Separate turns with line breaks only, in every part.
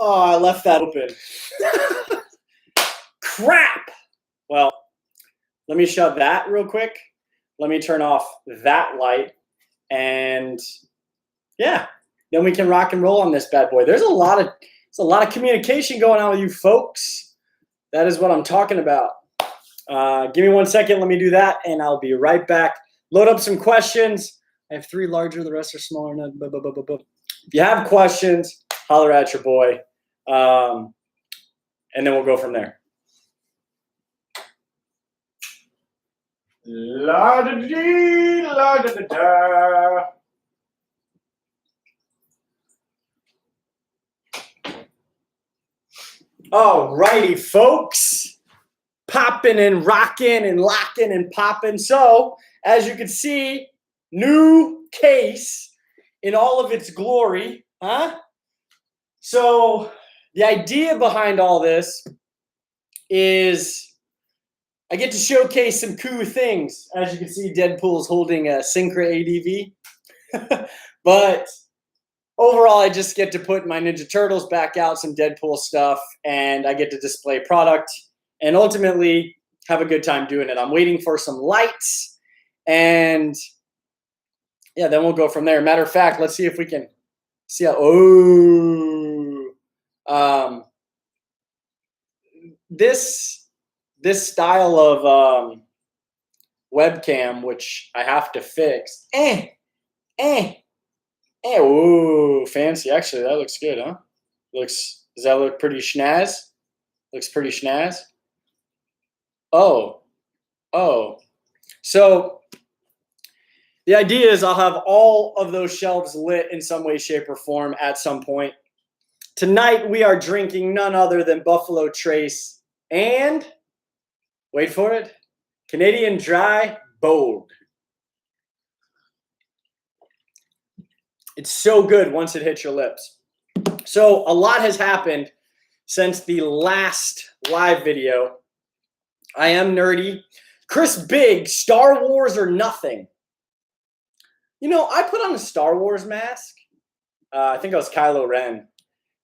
Oh, I left that open. Crap. Well, let me shut that real quick. Let me turn off that light. And yeah, then we can rock and roll on this bad boy. There's a lot of communication going on with you folks. That is what I'm talking about. Give me 1 second. Let me do that, and I'll be right back. Load up some questions. I have 3 larger. The rest are smaller. If you have questions, holler at your boy, and then we'll go from there. La da dee, la da da da. All righty, folks. Popping and rocking and locking and popping. So, as you can see, new case in all of its glory, huh? So, the idea behind all this is I get to showcase some cool things. As you can see, Deadpool's holding a Sicce ADV. But overall, I just get to put my Ninja Turtles back out, some Deadpool stuff, and I get to display product and ultimately have a good time doing it. I'm waiting for some lights, and yeah, then we'll go from there. Matter of fact, let's see if we can see how, this style of webcam, which I have to fix. Ooh, fancy. Actually, that looks good, huh? Does that look pretty schnaz? Looks pretty schnaz. Oh. So the idea is I'll have all of those shelves lit in some way, shape, or form at some point. Tonight we are drinking none other than Buffalo Trace and, wait for it, Canadian Dry Bold. It's so good once it hits your lips. So a lot has happened since the last live video. I am nerdy. Chris Big, Star Wars or nothing. You know, I put on a Star Wars mask. I think I was Kylo Ren.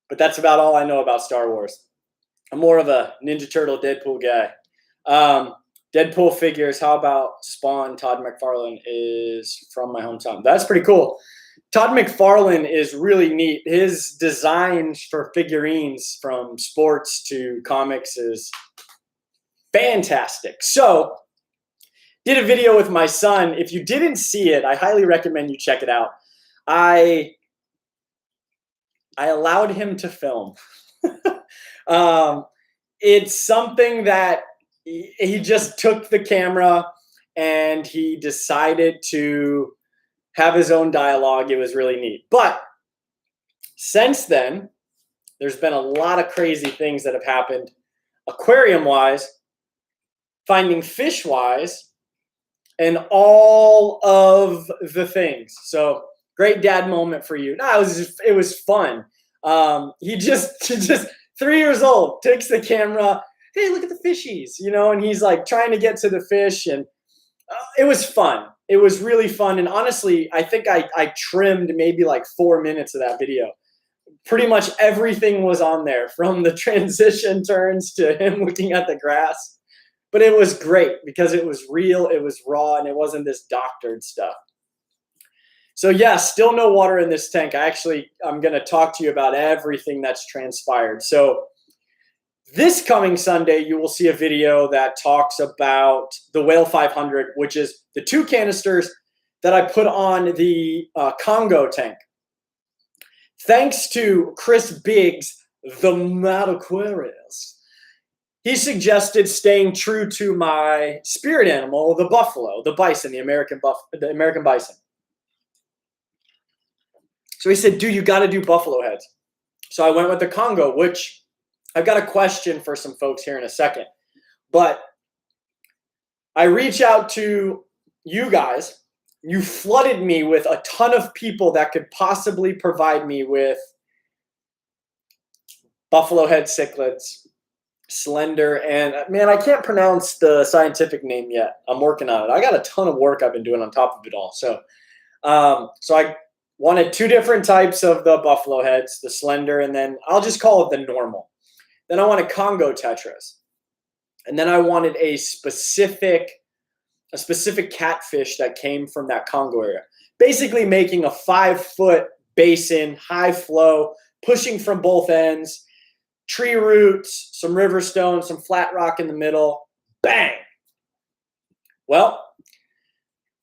But that's about all I know about Star Wars. I'm more of a Ninja Turtle Deadpool guy. Deadpool figures, how about Spawn? Todd McFarlane is from my hometown. That's pretty cool. Todd McFarlane is really neat. His designs for figurines from sports to comics is fantastic. So, did a video with my son. If you didn't see it, I highly recommend you check it out. I allowed him to film. It's something that he just took the camera and he decided to have his own dialogue. It was really neat. But since then, there's been a lot of crazy things that have happened aquarium-wise, finding fish-wise, and all of the things. So great dad moment for you. No, it was fun. He just 3 years old, takes the camera. Hey, look at the fishies, you know, and he's like trying to get to the fish, and it was fun. It was really fun. And honestly, I think I trimmed maybe like 4 minutes of that video. Pretty much everything was on there, from the transition turns to him looking at the grass. But it was great because it was real, it was raw, and it wasn't this doctored stuff. So yeah, still no water in this tank. I'm going to talk to you about everything that's transpired. So this coming Sunday, you will see a video that talks about the Whale 500, which is the 2 canisters that I put on the Congo tank. Thanks to Chris Biggs, the Mad Aquarius, he suggested staying true to my spirit animal, the buffalo, the bison, the American bison. So he said, dude, you got to do buffalo heads. So I went with the Congo, which I've got a question for some folks here in a second. But I reach out to you guys. You flooded me with a ton of people that could possibly provide me with buffalo head cichlids, slender, and man, I can't pronounce the scientific name yet. I'm working on it. I got a ton of work I've been doing on top of it all. So I wanted 2 different types of the buffalo heads, the slender, and then I'll just call it the normal. Then I wanted Congo tetras. And then I wanted a specific catfish that came from that Congo area. Basically making a 5-foot basin, high flow, pushing from both ends, tree roots, some river stone, some flat rock in the middle. Bang! Well,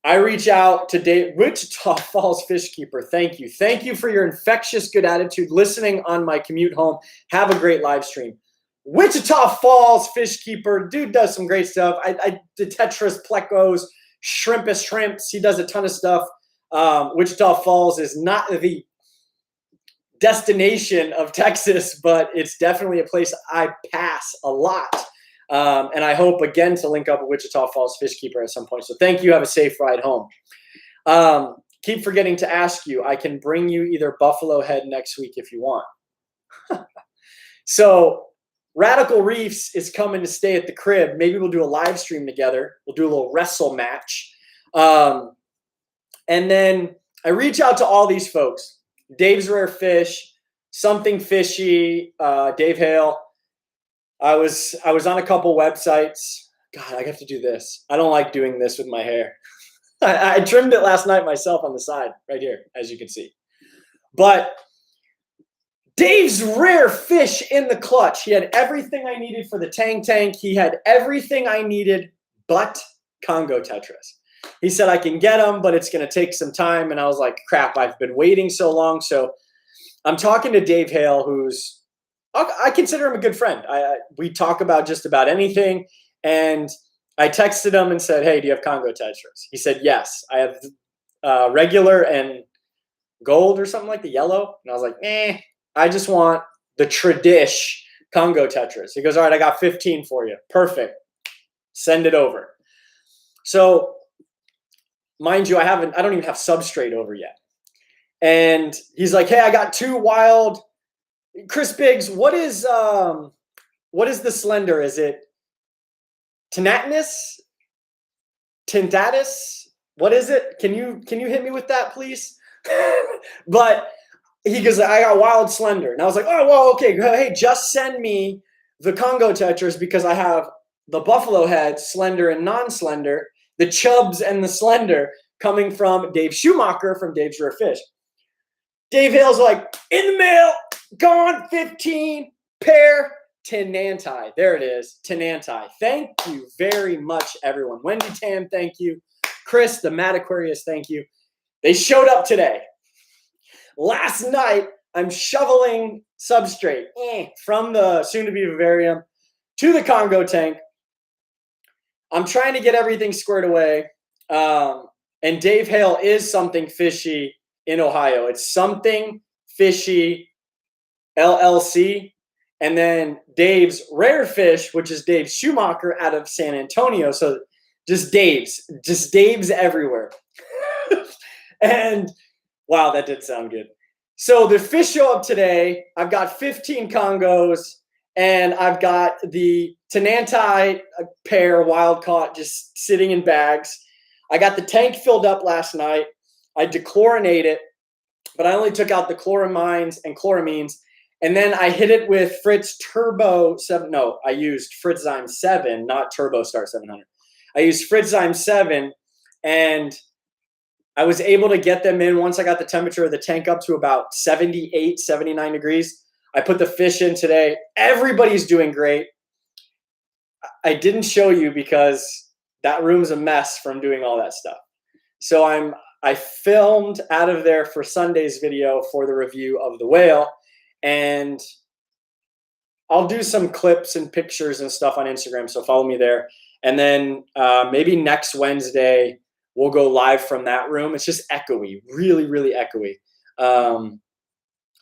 I reach out to Wichita Falls Fish Keeper. Thank you. Thank you for your infectious good attitude, listening on my commute home. Have a great live stream. Wichita Falls Fish Keeper. Dude does some great stuff. The tetras, plecos, shrimps. He does a ton of stuff. Wichita Falls is not the destination of Texas, but it's definitely a place I pass a lot. And I hope, again, to link up with Wichita Falls Fish Keeper at some point. So thank you. Have a safe ride home. Keep forgetting to ask you. I can bring you either buffalo head next week if you want. So Radical Reefs is coming to stay at the crib. Maybe we'll do a live stream together. We'll do a little wrestle match. And then I reach out to all these folks. Dave's Rare Fish, Something Fishy, Dave Hale. I was on a couple websites. God, I have to do this. I don't like doing this with my hair. I trimmed it last night myself on the side, right here, as you can see. But Dave's Rare Fish in the clutch. He had everything I needed for the Tang tank. He had everything I needed but Congo tetras. He said, I can get them, but it's going to take some time. And I was like, crap, I've been waiting so long. So I'm talking to Dave Hale, who's, I consider him a good friend. We talk about just about anything. And I texted him and said, hey, do you have Congo tetras? He said, yes, I have regular and gold or something like the yellow. And I was like, I just want the tradish Congo tetras. He goes, all right, I got 15 for you. Perfect. Send it over. So mind you, I don't even have substrate over yet. And he's like, hey, I got 2 wild. Chris Biggs, what is the slender? Is it Tintatus? What is it? Can you hit me with that, please? But he goes, I got wild slender. And I was like, oh, well, okay. Hey, just send me the Congo tetras because I have the buffalo head, slender and non-slender, the chubs and the slender coming from Dave Schumacher from Dave's Rare Fish. Dave Hale's like, in the mail, gone, 15 pair Tenanti. There it is, Tenanti. Thank you very much, everyone. Wendy Tam, thank you. Chris, the Mad Aquarius, thank you. They showed up today. Last night, I'm shoveling substrate from the soon-to-be vivarium to the Congo tank. I'm trying to get everything squared away. And Dave Hale is Something Fishy in Ohio. It's Something Fishy LLC. And then Dave's Rare Fish, which is Dave Schumacher out of San Antonio. So just Dave's everywhere. And wow, that did sound good. So the fish show up today. I've got 15 Congos and I've got the Tenanti pair wild caught just sitting in bags. I got the tank filled up last night. I dechlorinate it, but I only took out the chloramines and chloramines. And then I hit it with Fritz Turbo 7. No, I used Fritzzyme 7, not Turbo Star 700. I used Fritzzyme 7, and I was able to get them in once I got the temperature of the tank up to about 78, 79 degrees. I put the fish in today. Everybody's doing great. I didn't show you because that room's a mess from doing all that stuff. So I filmed out of there for Sunday's video for the review of the whale. And I'll do some clips and pictures and stuff on Instagram, so follow me there. And then maybe next Wednesday, we'll go live from that room. It's just echoey, really, really echoey.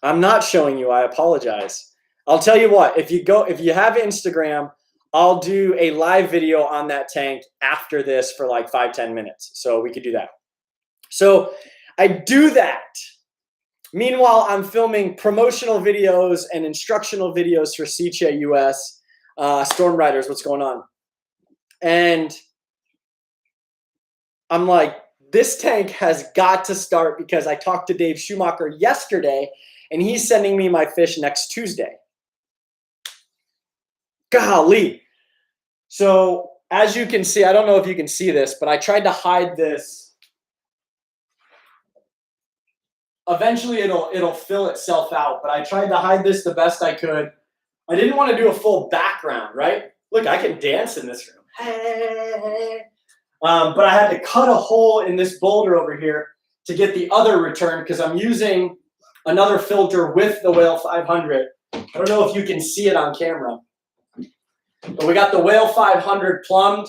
I'm not showing you, I apologize. I'll tell you what, if you have Instagram, I'll do a live video on that tank after this for like 5-10 minutes. So we could do that. So I do that. Meanwhile, I'm filming promotional videos and instructional videos for Sicce US, Storm Riders, what's going on? And I'm like, this tank has got to start because I talked to Dave Schumacher yesterday and he's sending me my fish next Tuesday. Golly. So as you can see, I don't know if you can see this, but I tried to hide this. Eventually it'll fill itself out, but I tried to hide this the best I could. I didn't want to do a full background, right? Look, I can dance in this room. But I had to cut a hole in this boulder over here to get the other return because I'm using another filter with the Whale 500. I don't know if you can see it on camera. But we got the Whale 500 plumbed.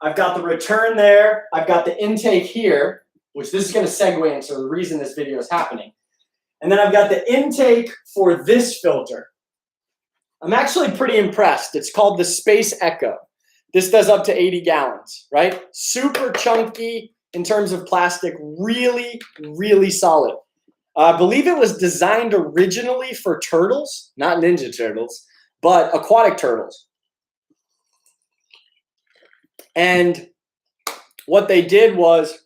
I've got the return there. I've got the intake here, which this is going to segue into the reason this video is happening. And then I've got the intake for this filter. I'm actually pretty impressed. It's called the Space Echo. This does up to 80 gallons, right? Super chunky in terms of plastic, really, really solid. I believe it was designed originally for turtles, not Ninja Turtles, but aquatic turtles. And what they did was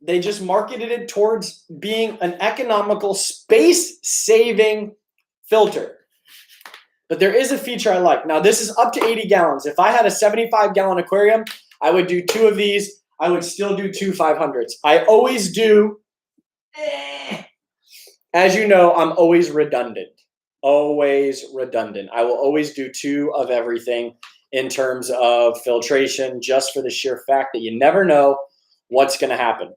they just marketed it towards being an economical, space-saving filter. But there is a feature I like. Now, this is up to 80 gallons. If I had a 75-gallon aquarium, I would do 2 of these. I would still do 2 500s. I always do. As you know, I'm always redundant. Always redundant. I will always do 2 of everything in terms of filtration, just for the sheer fact that you never know what's going to happen.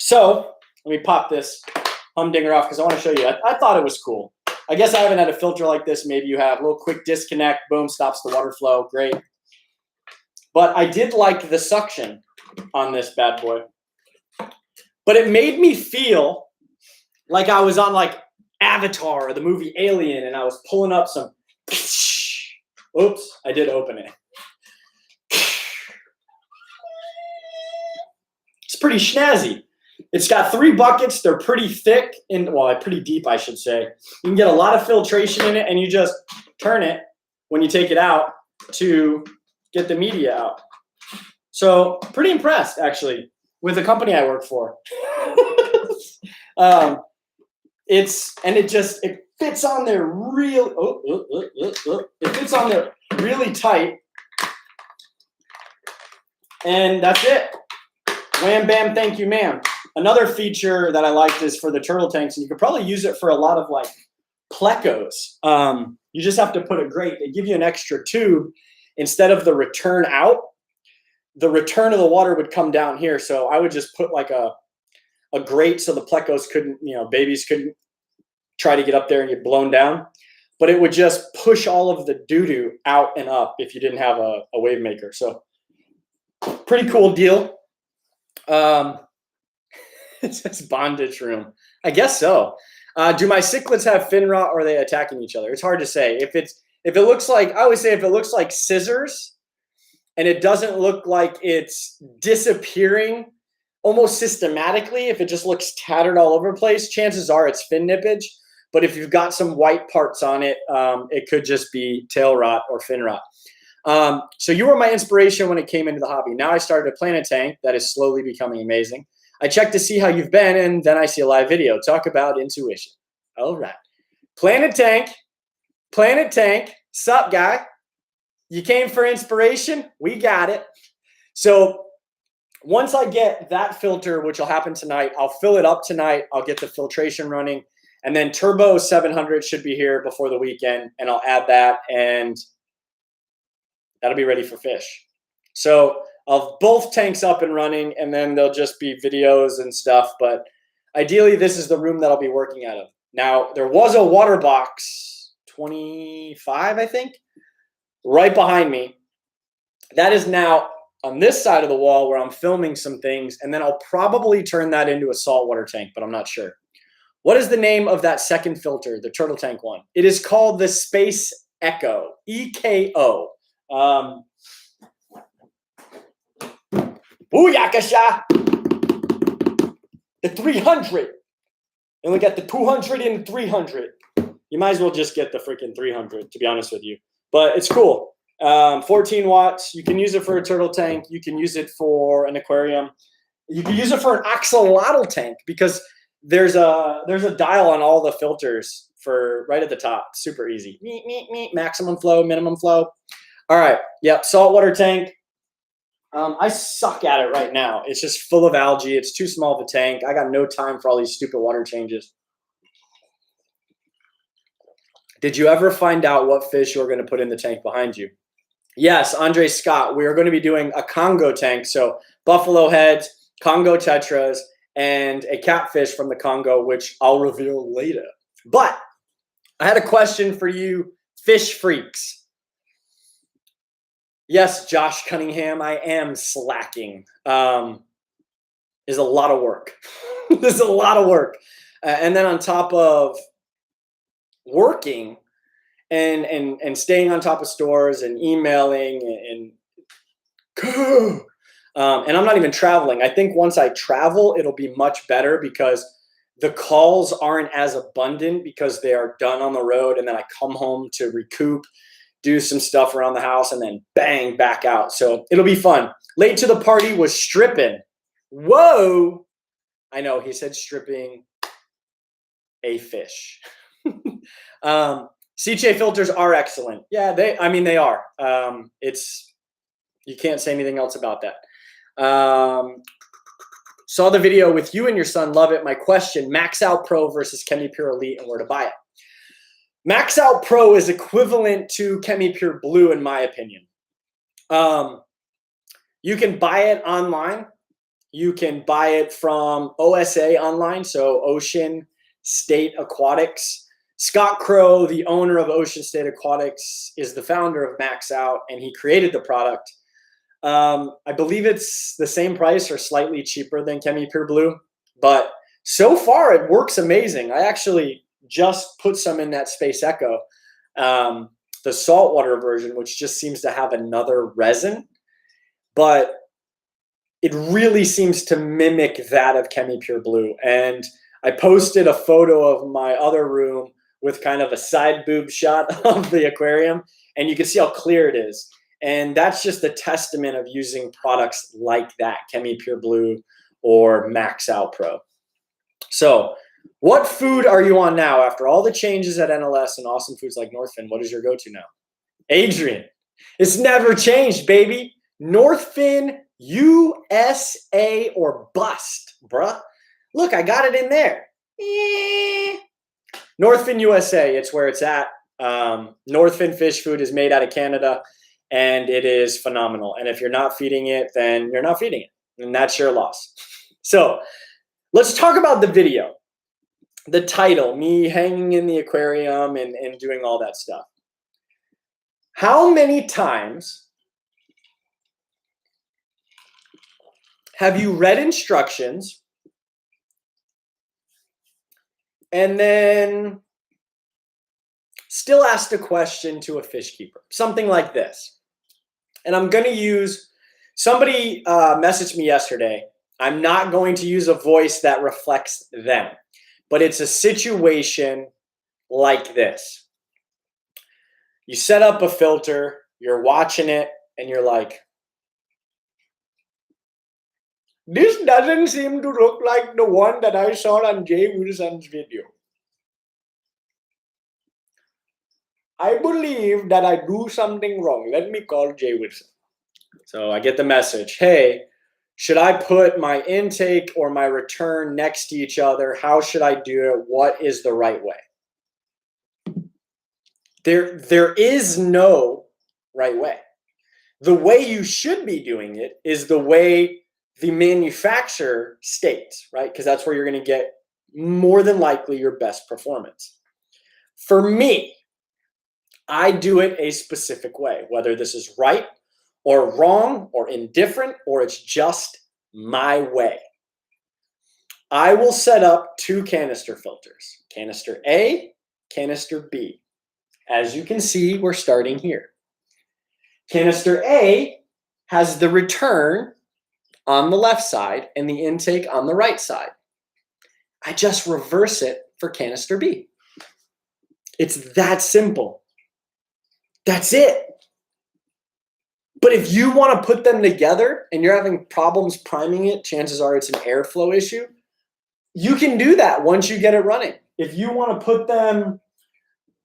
So let me pop this humdinger off because I want to show you. I thought it was cool. I guess I haven't had a filter like this. Maybe you have. A little quick disconnect. Boom, stops the water flow. Great. But I did like the suction on this bad boy. But it made me feel like I was on like Avatar or the movie Alien and I was pulling up some. Oops, I did open it. It's pretty snazzy. It's got 3 buckets. They're pretty thick and well, pretty deep, I should say. You can get a lot of filtration in it, and you just turn it when you take it out to get the media out. So pretty impressed, actually, with the company I work for. It fits on there real. It fits on there really tight, and that's it. Wham bam, thank you, ma'am. Another feature that I liked is for the turtle tanks, and you could probably use it for a lot of like plecos. You just have to put a grate. They give you an extra tube instead of the return out. The return of the water would come down here, so I would just put like a grate so the plecos couldn't, babies couldn't try to get up there and get blown down. But it would just push all of the doo-doo out and up if you didn't have a wave maker. So pretty cool deal. It says bondage room. I guess so. Do my cichlids have fin rot or are they attacking each other? It's hard to say. If it looks like, I always say if it looks like scissors and it doesn't look like it's disappearing almost systematically, if it just looks tattered all over the place, chances are it's fin nippage. But if you've got some white parts on it, it could just be tail rot or fin rot. So you were my inspiration when it came into the hobby. Now I started a planet tank that is slowly becoming amazing. I check to see how you've been, and then I see a live video. Talk about intuition. All right. Planet Tank, sup, guy? You came for inspiration? We got it. So once I get that filter, which will happen tonight, I'll fill it up tonight. I'll get the filtration running. And then Turbo 700 should be here before the weekend, and I'll add that, and that'll be ready for fish. So I'll have both tanks up and running, and then there'll just be videos and stuff. But ideally, this is the room that I'll be working out of. Now, there was a water box, 25, I think, right behind me. That is now on this side of the wall where I'm filming some things, and then I'll probably turn that into a saltwater tank, but I'm not sure. What is the name of that second filter, the turtle tank one? It is called the Space Echo, EKO. Booyakasha! The 300. And we got the 200 and the 300. You might as well just get the freaking 300, to be honest with you. But it's cool. 14 watts. You can use it for a turtle tank. You can use it for an aquarium. You can use it for an axolotl tank because there's a dial on all the filters for right at the top. Super easy. Maximum flow, minimum flow. All right. Yep. Saltwater tank. I suck at it right now. It's just full of algae. It's too small of a tank. I got no time for all these stupid water changes. Did you ever find out what fish you're going to put in the tank behind you? Yes, Andre Scott. We are going to be doing a Congo tank. So buffalo heads, Congo tetras, and a catfish from the Congo, which I'll reveal later. But I had a question for you fish freaks. Yes, Josh Cunningham, I am slacking. Is a lot of work. There's a lot of work. And then on top of working and staying on top of stores and emailing and I'm not even traveling. I think once I travel, it'll be much better because the calls aren't as abundant because they are done on the road. And then I come home to recoup, do some stuff around the house, and then bang, back out. So it'll be fun. Late to the party was stripping. Whoa. I know, he said stripping a fish. Sicce filters are excellent. Yeah, they are. You can't say anything else about that. Saw the video with you and your son. Love it. My question, Max Out Pro versus ChemiPure Elite and where to buy it. Max Out Pro is equivalent to ChemiPure Blue, in my opinion. You can buy it online. You can buy it from OSA online, so Ocean State Aquatics. Scott Crow, the owner of Ocean State Aquatics, is the founder of Max Out, and he created the product. I believe it's the same price or slightly cheaper than ChemiPure Blue, but so far it works amazing. I actually just put some in that Space Echo, the saltwater version, which just seems to have another resin, but it really seems to mimic that of ChemiPure Blue. And I posted a photo of my other room with kind of a side boob shot of the aquarium, and you can see how clear it is. And that's just a testament of using products like that, ChemiPure Blue or Max Out Pro. So what food are you on now after all the changes at NLS and awesome foods like NorthFin? What is your go-to now? Adrian, it's never changed, baby. NorthFin USA or bust, bruh. Look, I got it in there. NorthFin USA, it's where it's at. NorthFin fish food is made out of Canada, and it is phenomenal. And if you're not feeding it, then you're not feeding it, and that's your loss. So let's talk about the video. The title, me hanging in the aquarium and doing all that stuff. How many times have you read instructions and then still asked a question to a fish keeper? Something like this. And I'm going to use, somebody messaged me yesterday. I'm not going to use a voice that reflects them. But it's a situation like this. You set up a filter, you're watching it, and you're like, this doesn't seem to look like the one that I saw on Jay Wilson's video. I believe that I do something wrong. Let me call Jay Wilson. So I get the message, hey, should I put my intake or my return next to each other? How should I do it? What is the right way? There is no right way. The way you should be doing it is the way the manufacturer states, right? Because that's where you're going to get more than likely your best performance. For me, I do it a specific way, whether this is right or wrong or indifferent or it's just my way. I will set up two canister filters, canister A, canister B. As you can see, we're starting here. Canister A has the return on the left side and the intake on the right side. I just reverse it for canister B. It's that simple. That's it. But if you want to put them together and you're having problems priming it, chances are it's an airflow issue. You can do that once you get it running. If you want to put them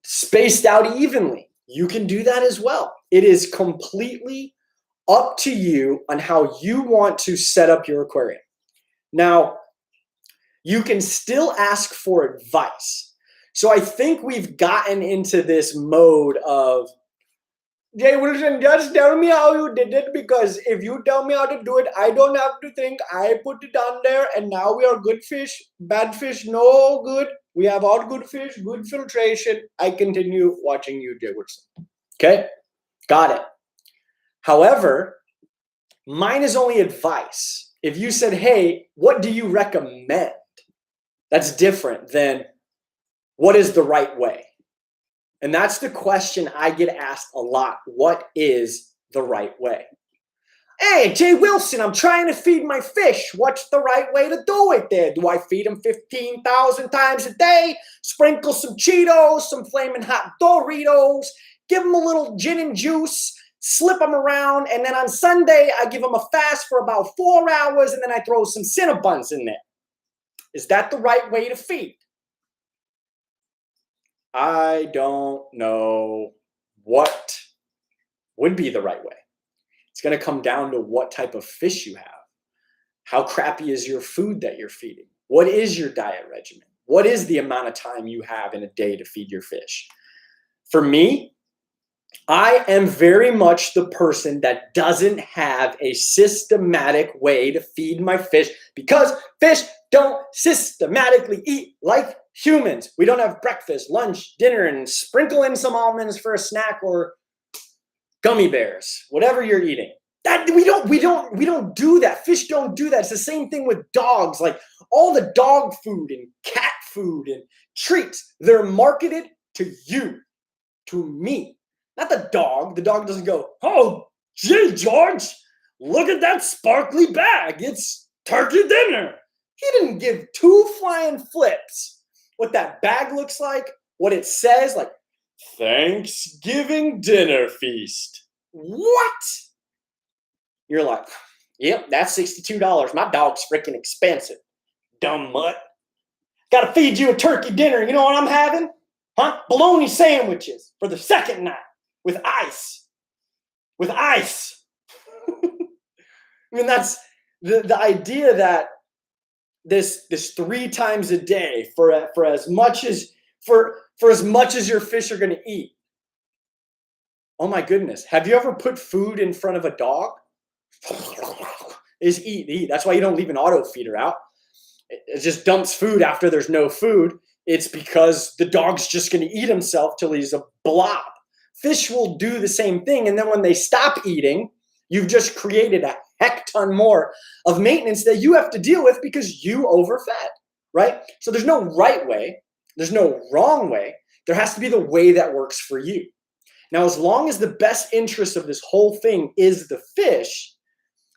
spaced out evenly, you can do that as well. It is completely up to you on how you want to set up your aquarium. Now, you can still ask for advice. So I think we've gotten into this mode of, Jay Wilson, just tell me how you did it, because if you tell me how to do it, I don't have to think. I put it on there and now we are good fish, bad fish, no good. We have all good fish, good filtration. I continue watching you, Jay Wilson. Okay, got it. However, mine is only advice. If you said, hey, what do you recommend? That's different than what is the right way. And that's the question I get asked a lot. What is the right way? Hey, Jay Wilson, I'm trying to feed my fish. What's the right way to do it there? Do I feed them 15,000 times a day? Sprinkle some Cheetos, some flaming hot Doritos, give them a little gin and juice, slip them around, and then on Sunday, I give them a fast for about 4 hours, and then I throw some Cinnabons in there. Is that the right way to feed? I don't know what would be the right way. It's going to come down to what type of fish you have. How crappy is your food that you're feeding? What is your diet regimen? What is the amount of time you have in a day to feed your fish? For me, I am very much the person that doesn't have a systematic way to feed my fish, because fish don't systematically eat like humans. We don't have breakfast, lunch, dinner, and sprinkle in some almonds for a snack or gummy bears, whatever you're eating. That we don't do that. Fish don't do that. It's the same thing with dogs. Like all the dog food and cat food and treats, they're marketed to you, to me, not the dog. The dog doesn't go, oh, gee, George, look at that sparkly bag. It's turkey dinner. He didn't give two flying flips what that bag looks like, what it says, like Thanksgiving dinner feast. What? You're like, yep, that's $62. My dog's freaking expensive. Dumb mutt. Got to feed you a turkey dinner. You know what I'm having? Huh? Bologna sandwiches for the second night with ice. With ice. I mean, that's the idea that this 3 times a day for as much as your fish are going to eat. Oh my goodness. Have you ever put food in front of a dog? Is eat. That's why you don't leave an auto feeder out. It just dumps food after there's no food. It's because the dog's just going to eat himself till he's a blob. Fish will do the same thing. And then when they stop eating, you've just created a heck ton more of maintenance that you have to deal with because you overfed, right? So there's no right way. There's no wrong way. There has to be the way that works for you. Now, as long as the best interest of this whole thing is the fish,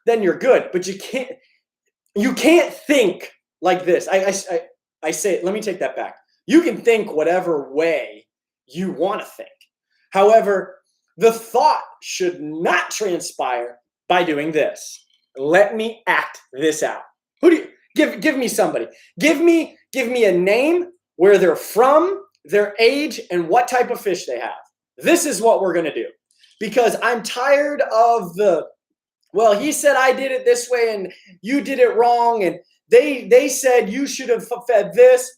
then you're good. But you can't think like this. I say, let me take that back. You can think whatever way you want to think. However, the thought should not transpire by doing this. Let me act this out. Who do you give me somebody? Give me a name, where they're from, their age, and what type of fish they have. This is what we're going to do. Because I'm tired of well, he said I did it this way and you did it wrong, and they said you should have fed this.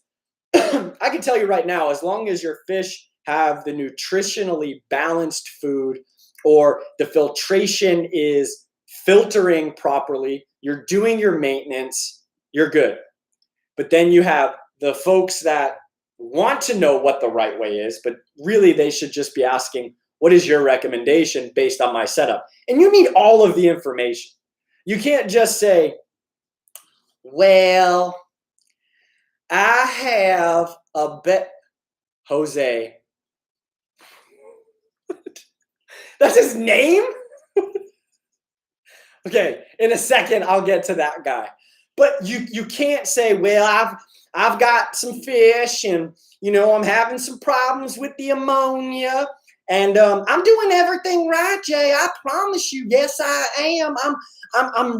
I can tell you right now, as long as your fish have the nutritionally balanced food, or the filtration is filtering properly, you're doing your maintenance, you're good. But then you have the folks that want to know what the right way is, but really they should just be asking, what is your recommendation based on my setup? And you need all of the information. You can't just say, well, I have a Jose. That's his name? Okay, in a second I'll get to that guy. But you can't say, well, I've got some fish and I'm having some problems with the ammonia And I'm doing everything right, Jay. I promise you. Yes, I am. I'm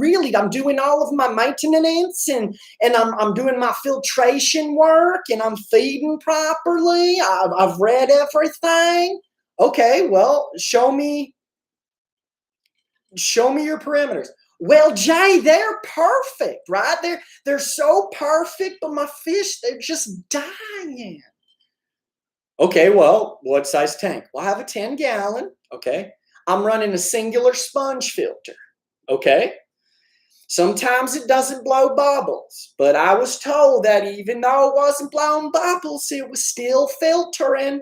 doing all of my maintenance, and I'm doing my filtration work, and I'm feeding properly. I've read everything. Okay, well, show me your parameters. Well, Jay, they're perfect, right? They're so perfect, but my fish, they're just dying. Okay, well, what size tank? Well, I have a 10-gallon. Okay. I'm running a singular sponge filter. Okay. Sometimes it doesn't blow bubbles, but I was told that even though it wasn't blowing bubbles, it was still filtering.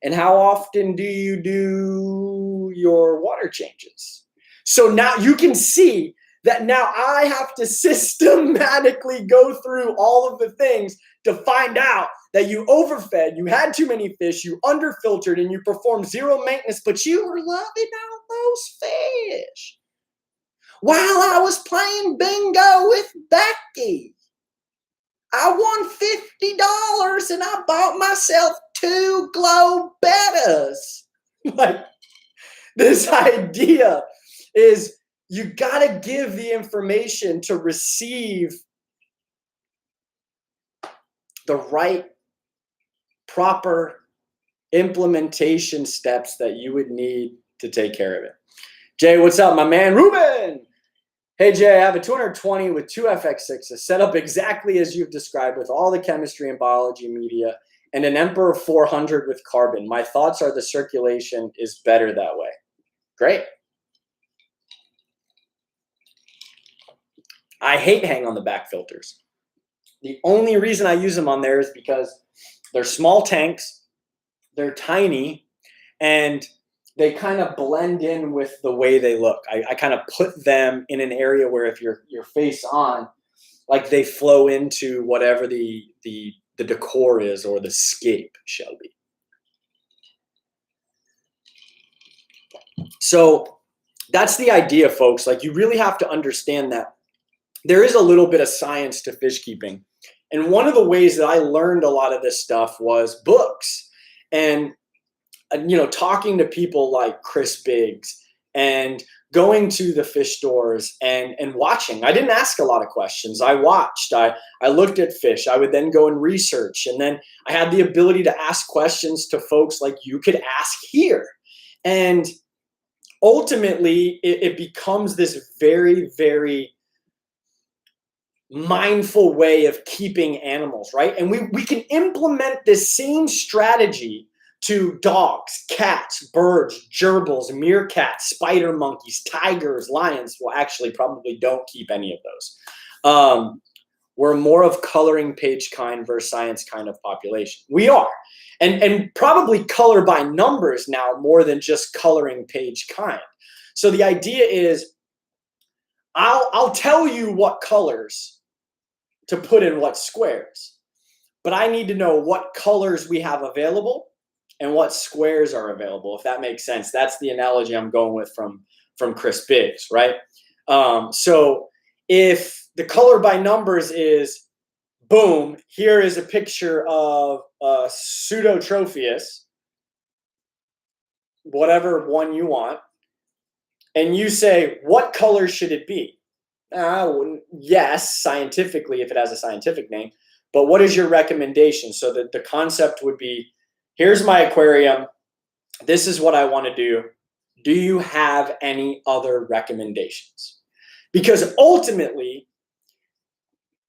And how often do you do your water changes? So now you can see that now I have to systematically go through all of the things to find out that you overfed, you had too many fish, you underfiltered, and you performed zero maintenance, but you were loving all those fish while I was playing bingo with Becky. I won $50 and I bought myself 2 glow bettas. Like, this idea is you got to give the information to receive the right proper implementation steps that you would need to take care of it. Jay, what's up, my man? Ruben! Hey, Jay, I have a 220 with 2 FX6s set up exactly as you've described with all the chemistry and biology media and an Emperor 400 with carbon. My thoughts are the circulation is better that way. Great. I hate hang on the back filters. The only reason I use them on there is because they're small tanks, they're tiny, and they kind of blend in with the way they look. I kind of put them in an area where if you're face on, like they flow into whatever the decor is or the scape shall be. So that's the idea, folks. Like, you really have to understand that there is a little bit of science to fish keeping. And one of the ways that I learned a lot of this stuff was books and, you know, talking to people like Chris Biggs and going to the fish stores and watching. I didn't ask a lot of questions. I watched. I looked at fish. I would then go and research. And then I had the ability to ask questions to folks like you could ask here. And ultimately, it becomes this very, very mindful way of keeping animals, right? And we can implement this same strategy to dogs, cats, birds, gerbils, meerkats, spider monkeys, tigers, lions. Well, actually, probably don't keep any of those. We're more of coloring page kind versus science kind of population. We are. And probably color by numbers now more than just coloring page kind. So the idea is I'll tell you what colors to put in what squares, but I need to know what colors we have available and what squares are available, if that makes sense. That's the analogy I'm going with from Chris Biggs, right? So if the color by numbers is, boom, here is a picture of Pseudotropheus, whatever one you want, and you say, what color should it be? Yes, scientifically, if it has a scientific name, but what is your recommendation? So that the concept would be, here's my aquarium. This is what I want to do. Do you have any other recommendations? Because ultimately,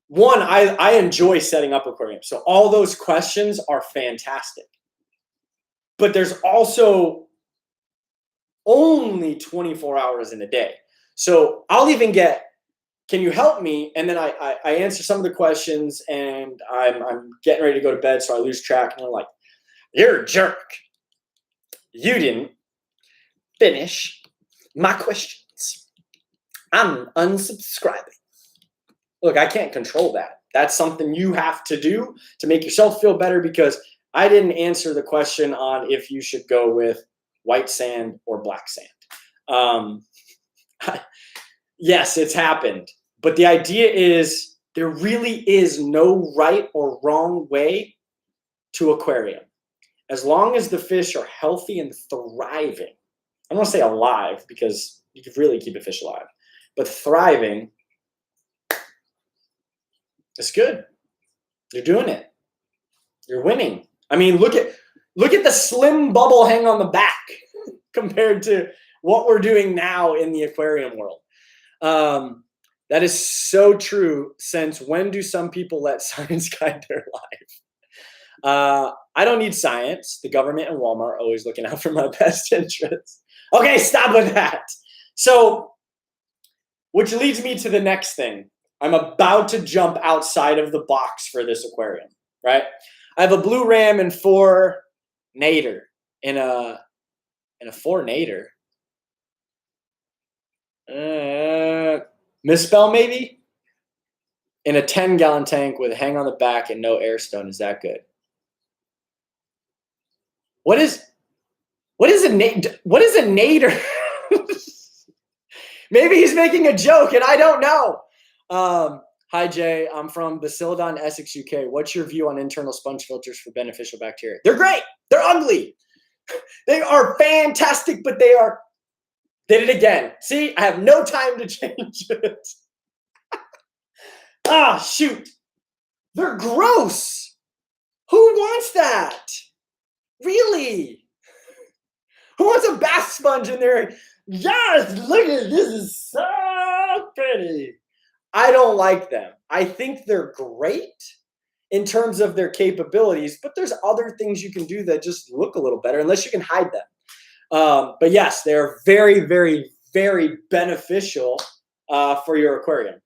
one, I enjoy setting up aquariums. So all those questions are fantastic. But there's also only 24 hours in a day. So I'll even get, can you help me? And then I answer some of the questions and I'm getting ready to go to bed, so I lose track. And I'm like, you're a jerk. You didn't finish my questions. I'm unsubscribing. Look, I can't control that. That's something you have to do to make yourself feel better, because I didn't answer the question on if you should go with white sand or black sand. Yes, it's happened. But the idea is there really is no right or wrong way to aquarium. as long as the fish are healthy and thriving, I don't want to say alive because you can really keep a fish alive, but thriving, it's good. You're doing it. You're winning. I mean, look at the slim bubble hang on the back compared to what we're doing now in the aquarium world. That is so true. Since when do some people let science guide their life? I don't need science. The government and Walmart are always looking out for my best interests. Okay, stop with that. So, which leads me to the next thing. I'm about to jump outside of the box for this aquarium, right? I have a blue ram and 4 nader in a 4 nader. Misspell maybe? In a 10-gallon tank with a hang on the back and no air stone. Is that good? What is a nader? Maybe he's making a joke and I don't know. Hi Jay, I'm from Basildon, Essex, UK. What's your view on internal sponge filters for beneficial bacteria? They're great. They're ugly. They are fantastic, but they are. Did it again. See, I have no time to change it. Ah, shoot. They're gross. Who wants that? Really? Who wants a bath sponge in there? Yes, look at this. Is so pretty. I don't like them. I think they're great in terms of their capabilities, but there's other things you can do that just look a little better unless you can hide them. But yes, they're very, very, very beneficial for your aquarium.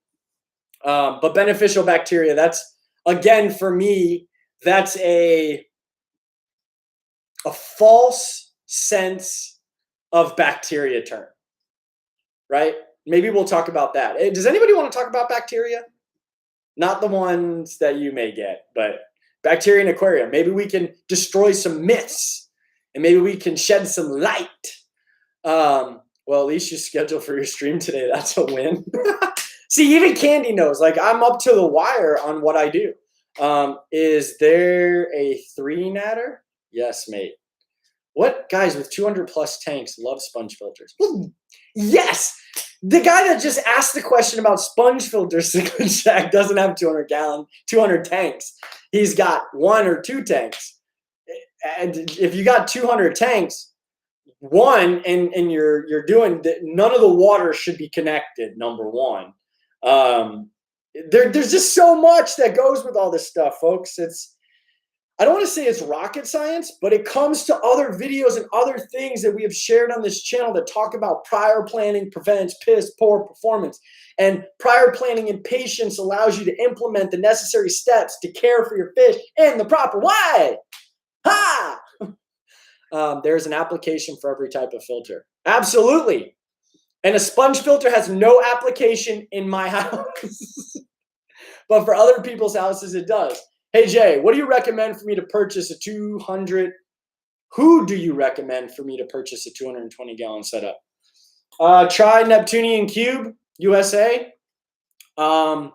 But beneficial bacteria, that's, again, for me, that's a false sense of bacteria term, right? Maybe we'll talk about that. Does anybody want to talk about bacteria? Not the ones that you may get, but bacteria in aquarium. Maybe we can destroy some myths and maybe we can shed some light. Well, at least you scheduled for your stream today. That's a win. See, even Candy knows, like, I'm up to the wire on what I do. Is there a 3 natter? Yes, mate. What guys with 200 plus tanks love sponge filters? Well, yes. The guy that just asked the question about sponge filters, Cichlid Shack, doesn't have 200 tanks. He's got 1 or 2 tanks. And if you got 200 tanks, one, and you're doing, none of the water should be connected, number one. There's just so much that goes with all this stuff, folks. I don't want to say it's rocket science, but it comes to other videos and other things that we have shared on this channel that talk about prior planning prevents poor performance. And prior planning and patience allows you to implement the necessary steps to care for your fish in the proper way. Ha! There's an application for every type of filter. Absolutely. And a sponge filter has no application in my house. But for other people's houses, it does. Hey, Jay, what do you recommend for me to purchase a 200? Who do you recommend for me to purchase a 220-gallon setup? Try Neptunian Cube, USA. You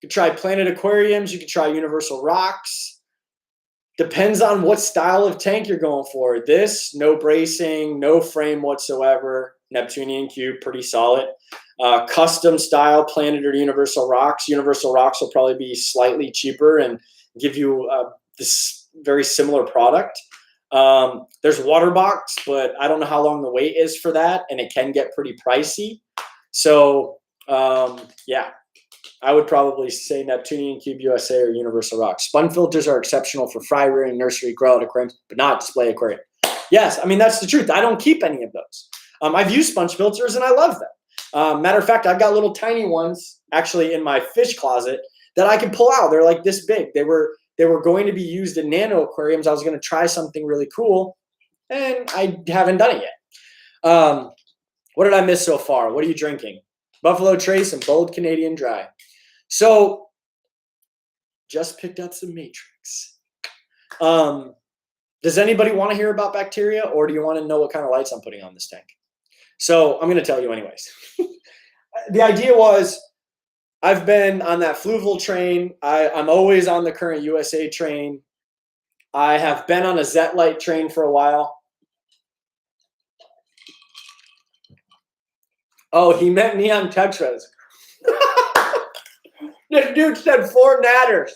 could try Planet Aquariums. You could try Universal Rocks. Depends on what style of tank you're going for. This, no bracing, no frame whatsoever. Neptunian Cube, pretty solid. Custom style, Planet or Universal Rocks. Universal Rocks will probably be slightly cheaper and give you this very similar product. There's Waterbox, but I don't know how long the wait is for that, and it can get pretty pricey. So, yeah, I would probably say Neptunian Cube USA or Universal Rocks. Sponge filters are exceptional for fry rearing, nursery, grow out aquariums, but not display aquarium. Yes, I mean, that's the truth. I don't keep any of those. I've used sponge filters, and I love them. Matter of fact, I've got little tiny ones actually in my fish closet that I can pull out. They're like this big. They were going to be used in nano aquariums. I was going to try something really cool, and I haven't done it yet. What did I miss so far? What are you drinking? Buffalo Trace and Bold Canadian Dry. So just picked up some Matrix. Does anybody want to hear about bacteria, or do you want to know what kind of lights I'm putting on this tank? So I'm going to tell you anyways. The idea was I've been on that Fluval train. I'm always on the current USA train. I have been on a Zetlite train for a while. Oh, he meant neon tetras. This dude said 4 natters.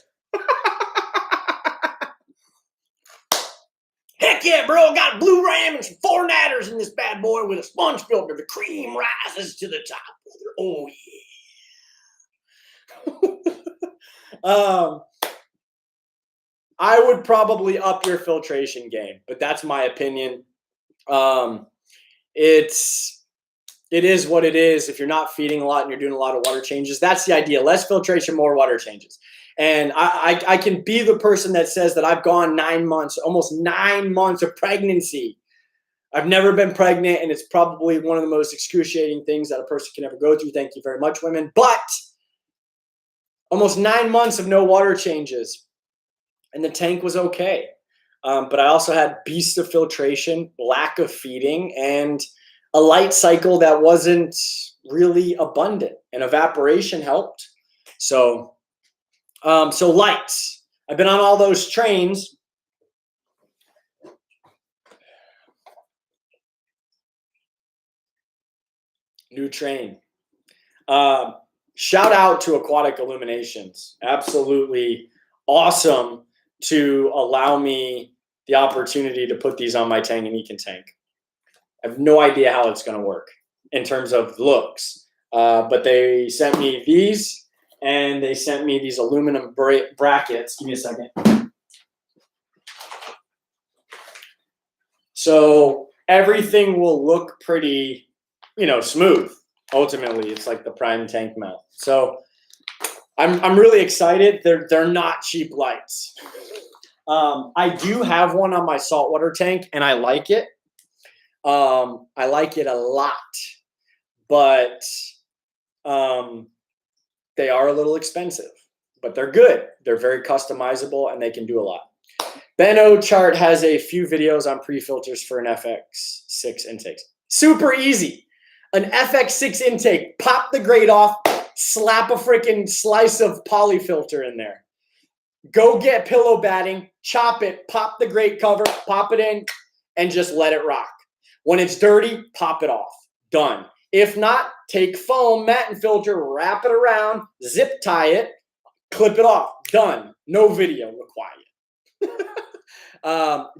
Heck yeah, bro. Got blue ram and some 4 natters in this bad boy with a sponge filter. The cream rises to the top, brother. Oh, yeah. I would probably up your filtration game, but that's my opinion. It is what it is. If you're not feeding a lot and you're doing a lot of water changes, that's the idea. Less filtration, more water changes. And I can be the person that says that I've gone 9 months, almost 9 months of pregnancy. I've never been pregnant, and it's probably one of the most excruciating things that a person can ever go through. Thank you very much, women. But almost 9 months of no water changes, and the tank was okay. But I also had beast of filtration, lack of feeding, and a light cycle that wasn't really abundant, and evaporation helped. So lights. I've been on all those trains. New train. Shout out to Aquatic Illuminations. Absolutely awesome to allow me the opportunity to put these on my Tanganyika tank. I have no idea how it's going to work in terms of looks, but they sent me these, and they sent me these aluminum brackets. Give me a second. So everything will look pretty, smooth. Ultimately, it's like the prime tank mount. So I'm really excited. They're not cheap lights. I do have one on my saltwater tank, and I like it. I like it a lot, but they are a little expensive, but they're good. They're very customizable, and they can do a lot. Benno Chart has a few videos on pre-filters for an FX6 intakes. Super easy. An FX6 intake, pop the grate off, slap a freaking slice of polyfilter in there. Go get pillow batting, chop it, pop the grate cover, pop it in, and just let it rock. When it's dirty, pop it off. Done. If not, take foam, mat and filter, wrap it around, zip tie it, clip it off. Done. No video required.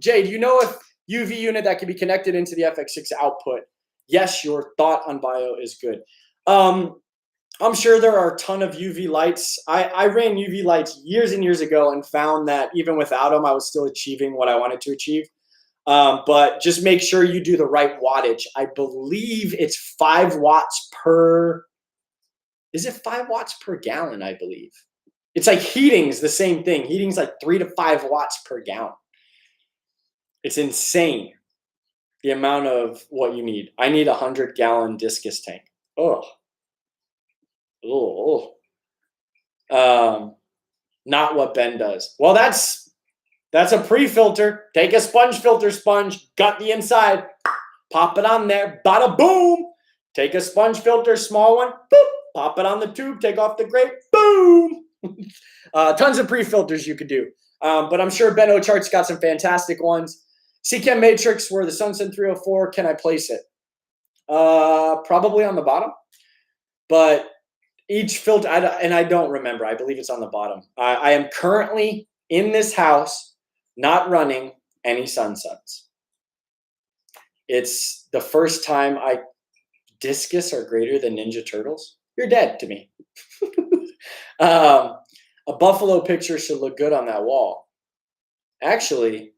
Jay, do you know if UV unit that can be connected into the FX6 output? Yes, your thought on bio is good. I'm sure there are a ton of UV lights. I ran UV lights years and years ago and found that even without them, I was still achieving what I wanted to achieve. But just make sure you do the right wattage. I believe it's 5 watts per, is it 5 watts per gallon, I believe. It's like heating's the same thing. Heating's like 3 to 5 watts per gallon. It's insane the amount of what you need. I need a 100-gallon discus tank. Oh. Not what Ben does. Well, that's a pre-filter. Take a sponge filter sponge, gut the inside, pop it on there, bada boom. Take a sponge filter, small one, boop, pop it on the tube, take off the grate, boom. Tons of pre-filters you could do. But I'm sure Benno Chart's got some fantastic ones. Seachem Matrix, where the Sunset 304, can I place it? Probably on the bottom. But each filter, and I don't remember. I believe it's on the bottom. I am currently in this house not running any Sunsets. It's the first time discus are greater than Ninja Turtles. You're dead to me. A buffalo picture should look good on that wall. Actually,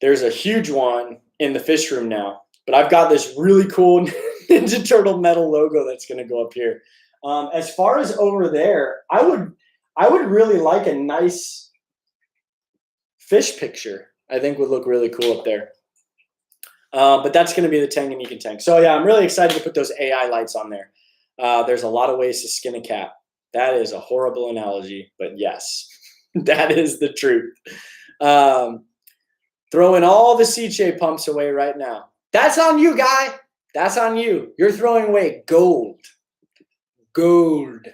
there's a huge one in the fish room now, but I've got this really cool Ninja Turtle metal logo that's going to go up here. As far as over there, I would really like a nice fish picture. I think would look really cool up there. But that's going to be the Tanganyika tank. So yeah, I'm really excited to put those AI lights on there. There's a lot of ways to skin a cat. That is a horrible analogy, but yes, that is the truth. Throwing all the Sicce pumps away right now. That's on you, guy. That's on you. You're throwing away gold. Gold.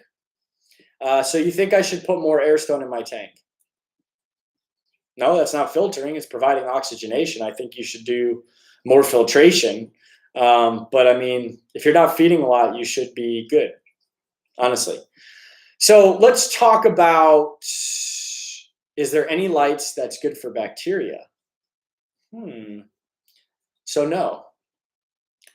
So you think I should put more airstone in my tank? No, that's not filtering. It's providing oxygenation. I think you should do more filtration. But I mean, if you're not feeding a lot, you should be good, honestly. So let's talk about, is there any lights that's good for bacteria? So no.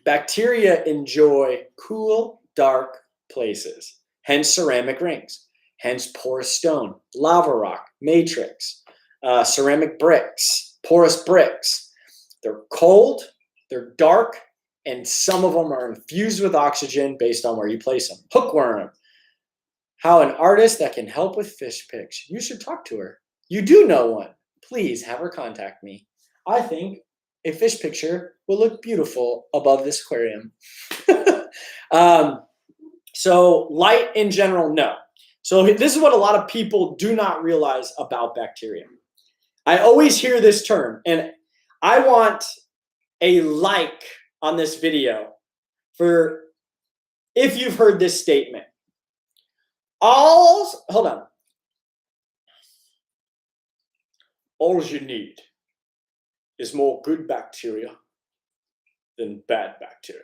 Bacteria enjoy cool, dark places, hence ceramic rings, hence porous stone, lava rock, matrix, ceramic bricks, porous bricks. They're cold, they're dark, and some of them are infused with oxygen based on where you place them. Hookworm. How an artist that can help with fish pics. You should talk to her. You do know one. Please have her contact me. I think a fish picture will look beautiful above this aquarium. So light in general, no. So this is what a lot of people do not realize about bacteria. I always hear this term, and I want a like on this video for if you've heard this statement. All you need is more good bacteria than bad bacteria.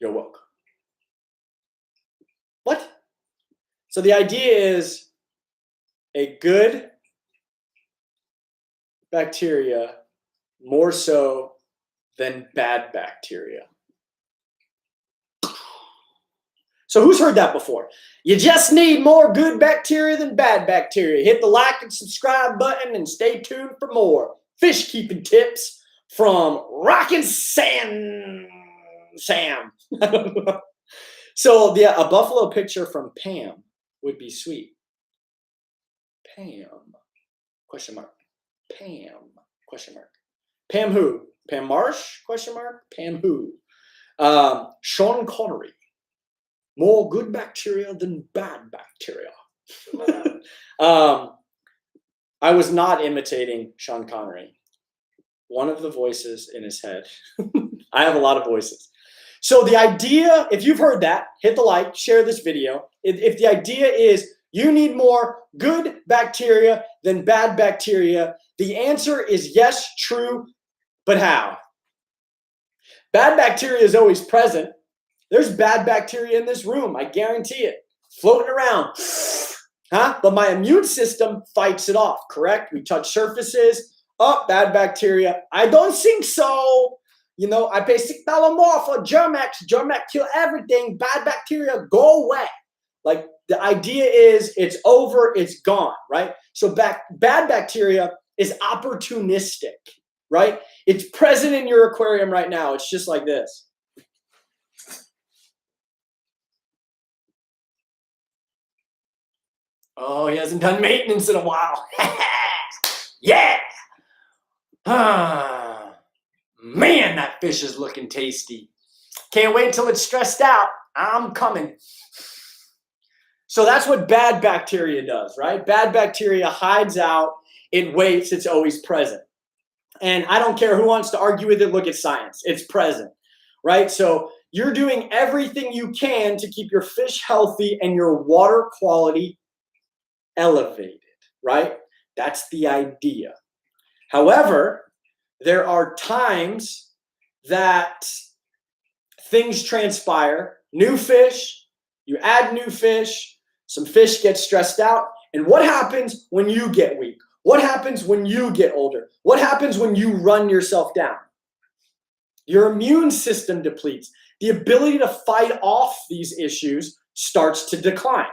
You're welcome. What? So the idea is a good bacteria more so than bad bacteria. So who's heard that before? You just need more good bacteria than bad bacteria. Hit the like and subscribe button and stay tuned for more fish keeping tips from Rockin' Sam. So a buffalo picture from Pam would be sweet. Pam, question mark. Pam, question mark. Pam who? Pam Marsh, question mark. Pam who? Sean Connery. More good bacteria than bad bacteria. I was not imitating Sean Connery. One of the voices in his head. I have a lot of voices. So the idea, if you've heard that, hit the like, share this video. If the idea is you need more good bacteria than bad bacteria, the answer is yes, true, but how? Bad bacteria is always present. There's bad bacteria in this room, I guarantee it, floating around. But my immune system fights it off, correct? We touch surfaces, bad bacteria. I don't think so. You know, I pay $6 more for Germ-X. Germ-X kill everything. Bad bacteria, go away. Like the idea is it's over, it's gone, right? So bad bacteria is opportunistic, right? It's present in your aquarium right now. It's just like this. Oh, he hasn't done maintenance in a while. Yeah. Man, that fish is looking tasty. Can't wait until it's stressed out. I'm coming. So that's what bad bacteria does, right? Bad bacteria hides out. It waits. It's always present. And I don't care who wants to argue with it. Look at science. It's present, right? So you're doing everything you can to keep your fish healthy and your water quality elevated, right? That's the idea. However, there are times that things transpire, new fish, you add new fish, some fish get stressed out. And what happens when you get weak? What happens when you get older? What happens when you run yourself down? Your immune system depletes. The ability to fight off these issues starts to decline.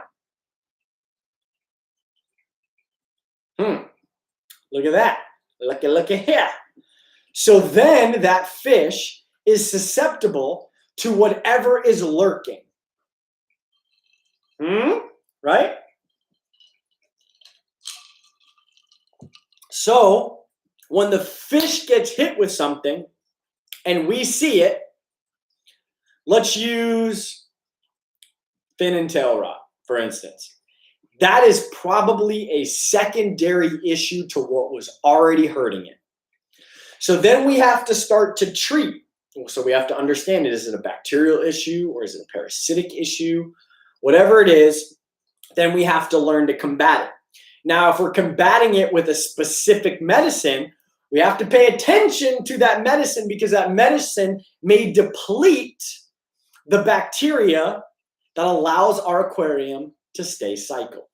Look at that. Look at here. So then that fish is susceptible to whatever is lurking. Right? So when the fish gets hit with something and we see it, let's use fin and tail rot, for instance. That is probably a secondary issue to what was already hurting it. So then we have to start to treat. So we have to understand it. Is it a bacterial issue or is it a parasitic issue? Whatever it is, then we have to learn to combat it. Now, if we're combating it with a specific medicine, we have to pay attention to that medicine because that medicine may deplete the bacteria that allows our aquarium to stay cycled.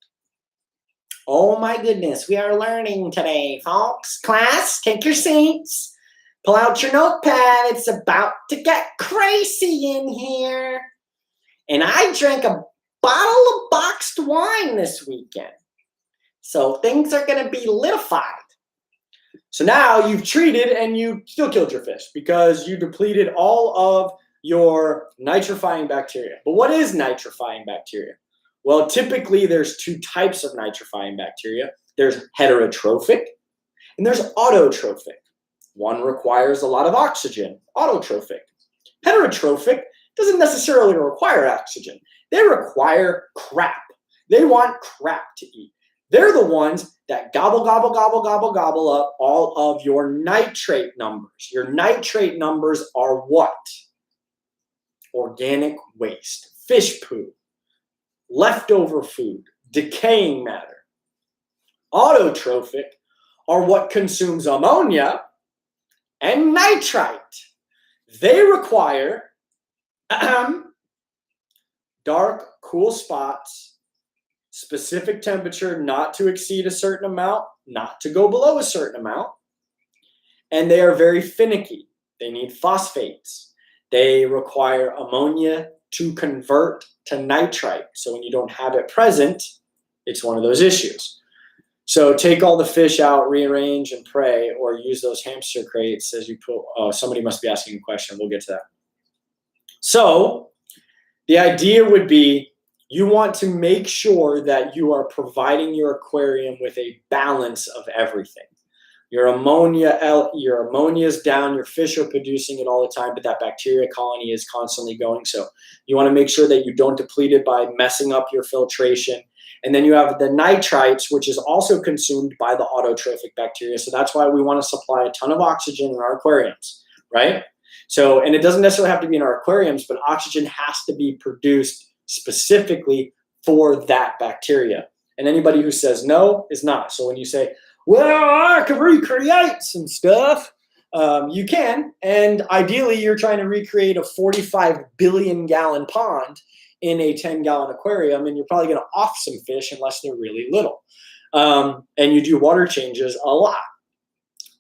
Oh my goodness, we are learning today, folks. Class, take your seats. Pull out your notepad. It's about to get crazy in here. And I drank a bottle of boxed wine this weekend. So things are going to be litified. So now you've treated and you still killed your fish because you depleted all of your nitrifying bacteria. But what is nitrifying bacteria? Well, typically there's two types of nitrifying bacteria. There's heterotrophic and there's autotrophic. One requires a lot of oxygen, autotrophic. Heterotrophic doesn't necessarily require oxygen. They require crap. They want crap to eat. They're the ones that gobble, gobble, gobble, gobble, gobble up all of your nitrate numbers. Your nitrate numbers are what? Organic waste, fish poo, leftover food, decaying matter. Autotrophic are what consumes ammonia and nitrite. They require dark, cool spots, specific temperature, not to exceed a certain amount, not to go below a certain amount, and they are very finicky. They need phosphates. They require ammonia to convert to nitrite. So when you don't have it present, it's one of those issues. So take all the fish out, rearrange and pray, or use those hamster crates as you put. Oh, somebody must be asking a question. We'll get to that. So the idea would be you want to make sure that you are providing your aquarium with a balance of everything. Your ammonia is down, your fish are producing it all the time, but that bacteria colony is constantly going. So you want to make sure that you don't deplete it by messing up your filtration. And then you have the nitrites, which is also consumed by the autotrophic bacteria. So that's why we want to supply a ton of oxygen in our aquariums, right? So, and it doesn't necessarily have to be in our aquariums, but oxygen has to be produced specifically for that bacteria. And anybody who says no is not. So when you say, well, I can recreate some stuff, you can. And ideally, you're trying to recreate a 45 billion gallon pond in a 10-gallon aquarium, and you're probably going to off some fish unless they're really little. And you do water changes a lot.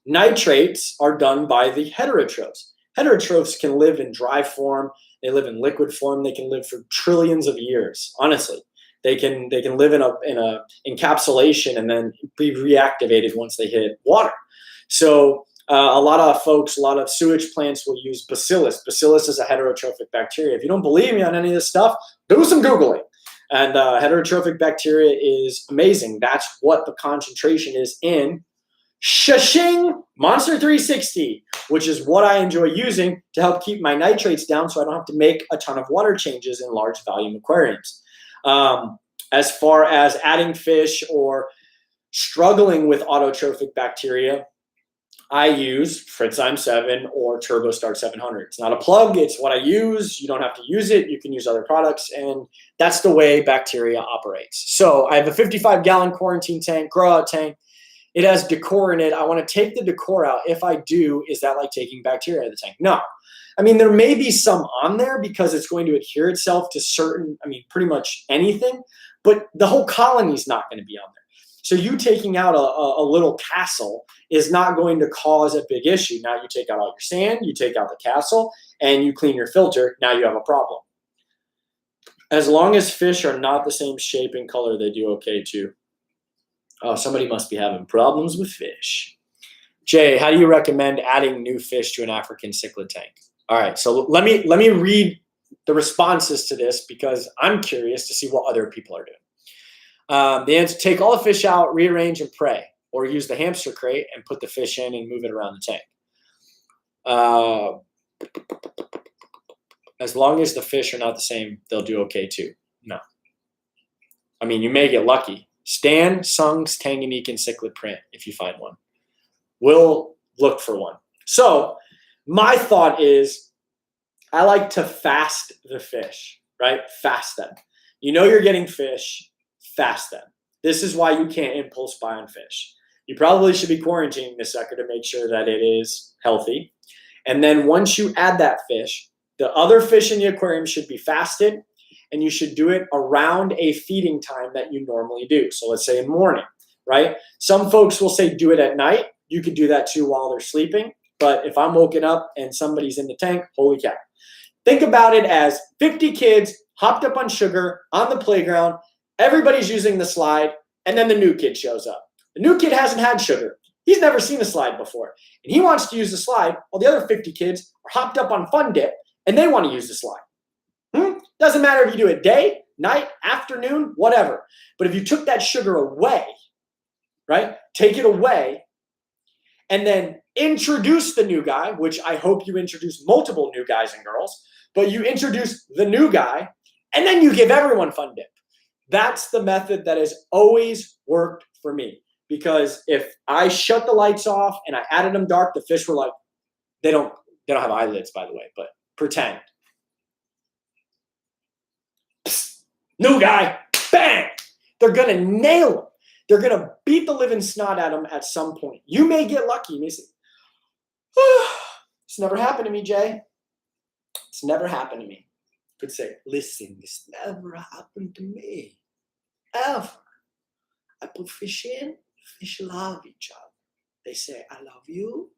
Nitrates are done by the heterotrophs. Heterotrophs can live in dry form. They live in liquid form. They can live for trillions of years, honestly. They can live in a encapsulation and then be reactivated once they hit water. So a lot of folks, a lot of sewage plants will use bacillus. Bacillus is a heterotrophic bacteria. If you don't believe me on any of this stuff, do some Googling. And heterotrophic bacteria is amazing. That's what the concentration is in Shashing Monster 360, which is what I enjoy using to help keep my nitrates down so I don't have to make a ton of water changes in large volume aquariums. As far as adding fish or struggling with autotrophic bacteria, I use Fritzheim 7 or TurboStart 700. It's not a plug. It's what I use. You don't have to use it. You can use other products, and that's the way bacteria operates. So I have a 55-gallon quarantine tank, grow-out tank. It has decor in it. I want to take the decor out. If I do, is that like taking bacteria out of the tank? No. I mean, there may be some on there because it's going to adhere itself to certain, pretty much anything, but the whole colony is not going to be on there. So you taking out a little castle is not going to cause a big issue. Now you take out all your sand, you take out the castle, and you clean your filter. Now you have a problem. As long as fish are not the same shape and color, they do okay too. Oh, somebody must be having problems with fish. Jay, how do you recommend adding new fish to an African cichlid tank? All right, so let me read the responses to this because I'm curious to see what other people are doing. The answer: take all the fish out, rearrange, and pray, or use the hamster crate and put the fish in and move it around the tank. As long as the fish are not the same, they'll do okay too. No. You may get lucky. Stan Sung's Tanganyika cichlid print if you find one. We'll look for one. So my thought is I like to fast the fish, right? Fast them. You know you're getting fish, fast them. This is why you can't impulse buy on fish. You probably should be quarantining this sucker to make sure that it is healthy. And then once you add that fish, the other fish in the aquarium should be fasted, and you should do it around a feeding time that you normally do. So let's say in the morning, right? Some folks will say do it at night. You could do that too while they're sleeping. But if I'm woken up and somebody's in the tank, holy cow. Think about it as 50 kids hopped up on sugar on the playground. Everybody's using the slide, and then the new kid shows up. The new kid hasn't had sugar. He's never seen a slide before, and he wants to use the slide while the other 50 kids are hopped up on Fun Dip, and they want to use the slide. Doesn't matter if you do it day, night, afternoon, whatever. But if you took that sugar away, right, take it away, and then introduce the new guy, which I hope you introduce multiple new guys and girls, but you introduce the new guy, and then you give everyone Fun Dip. That's the method that has always worked for me. Because if I shut the lights off and I added them dark, the fish were like, they don't have eyelids, by the way, but pretend. Psst, new guy, bang! They're gonna nail him. They're gonna beat the living snot at him at some point. You may get lucky. You may say, it's never happened to me, Jay. It's never happened to me. You could say, listen, this never happened to me. Ever. I put fish in. Fish love each other. They say, I love you,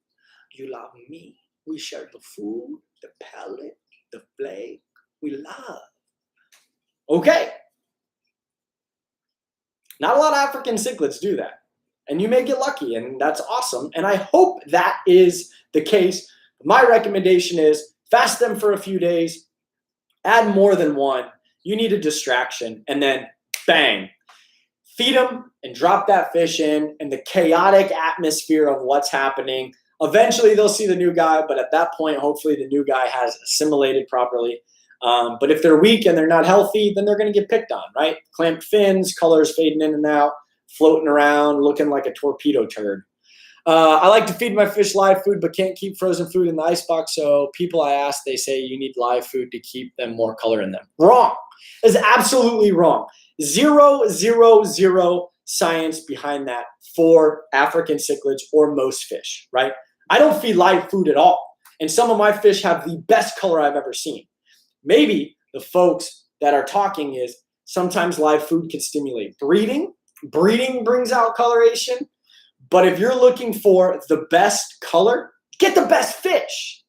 you love me. We share the food, the pellet, the flake. We love. Okay. Not a lot of African cichlids do that. And you may get lucky, and that's awesome. And I hope that is the case. My recommendation is fast them for a few days, add more than one. You need a distraction, and then bang. Feed them and drop that fish in the chaotic atmosphere of what's happening. Eventually, they'll see the new guy, but at that point, hopefully the new guy has assimilated properly. But if they're weak and they're not healthy, then they're going to get picked on, right? Clamped fins, colors fading in and out, floating around, looking like a torpedo turd. I like to feed my fish live food, but can't keep frozen food in the icebox. So people I ask, they say you need live food to keep them more color in them. Wrong. That's absolutely wrong. 0 science behind that for African cichlids or most fish, right? I don't feed live food at all. And some of my fish have the best color I've ever seen. Maybe the folks that are talking is sometimes live food can stimulate breeding. Breeding brings out coloration. But if you're looking for the best color, get the best fish.